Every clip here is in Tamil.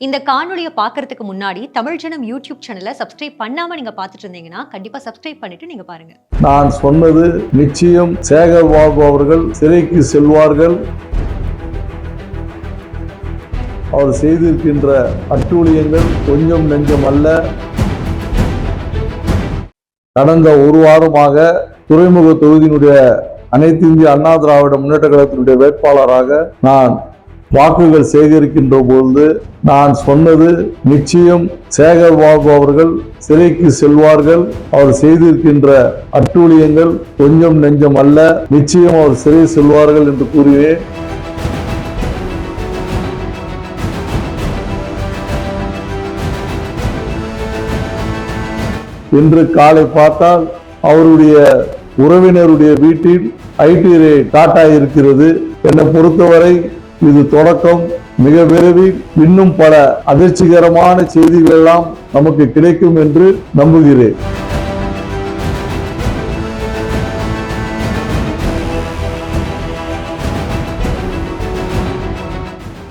இந்த காணொளிய பார்க்கறதுக்கு முன்னாடி தமிழ் ஜனம் யூடியூப் சேனலை சப்ஸ்கிரைப் பண்ணாம நீங்க பார்த்துட்டு இருந்தீங்கன்னா கண்டிப்பா சப்ஸ்கிரைப் பண்ணிட்டு நீங்க பாருங்க. நான் சொன்னது நிச்சயம் சேகர் பாபு அவர்கள் சிறைக்கு செல்வார்கள். அவர் செய்திருக்கின்ற அட்டூழியங்கள் கொஞ்சம் நெஞ்சம் அல்ல. கடந்த ஒரு வாரமாக துறைமுக தொகுதியினுடைய அனைத்து இந்திய அண்ணா திராவிட முன்னேற்ற கழகத்தினுடைய வேட்பாளராக நான் வாக்குகள் சேகரிக்கின்ற பொழுது நான் சொன்னது நிச்சயம் சேகர் பாபு அவர்கள் சிறைக்கு செல்வார்கள். அவர் செய்திருக்கின்ற அட்டூழியங்கள் கொஞ்சம் நெஞ்சம் அல்ல, நிச்சயம் அவர் சிறை செல்வார்கள் என்று கூறினேன். இன்று காலை பார்த்தால் அவருடைய உறவினருடைய வீட்டில் ஐடி ரேட் டாட்டா இருக்கிறது. என்னை பொறுத்தவரை இது தொடக்கம். மிக விரைவில் இன்னும் பல அதிர்ச்சிகரமான செய்திகள் எல்லாம் நமக்கு கிடைக்கும் என்று நம்புகிறேன்.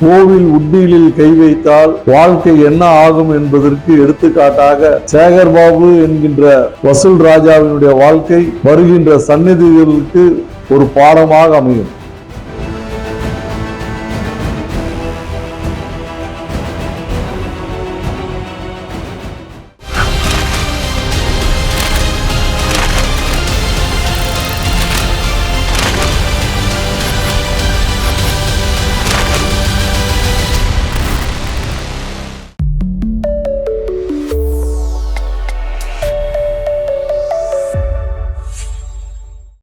கோவில் உண்டியலில் கை வைத்தால் வாழ்க்கை என்ன ஆகும் என்பதற்கு எடுத்துக்காட்டாக சேகர் பாபு என்கின்ற வசூல் ராஜாவினுடைய வாழ்க்கை வருகின்ற சந்நிதிகளுக்கு ஒரு பாடமாக அமையும்.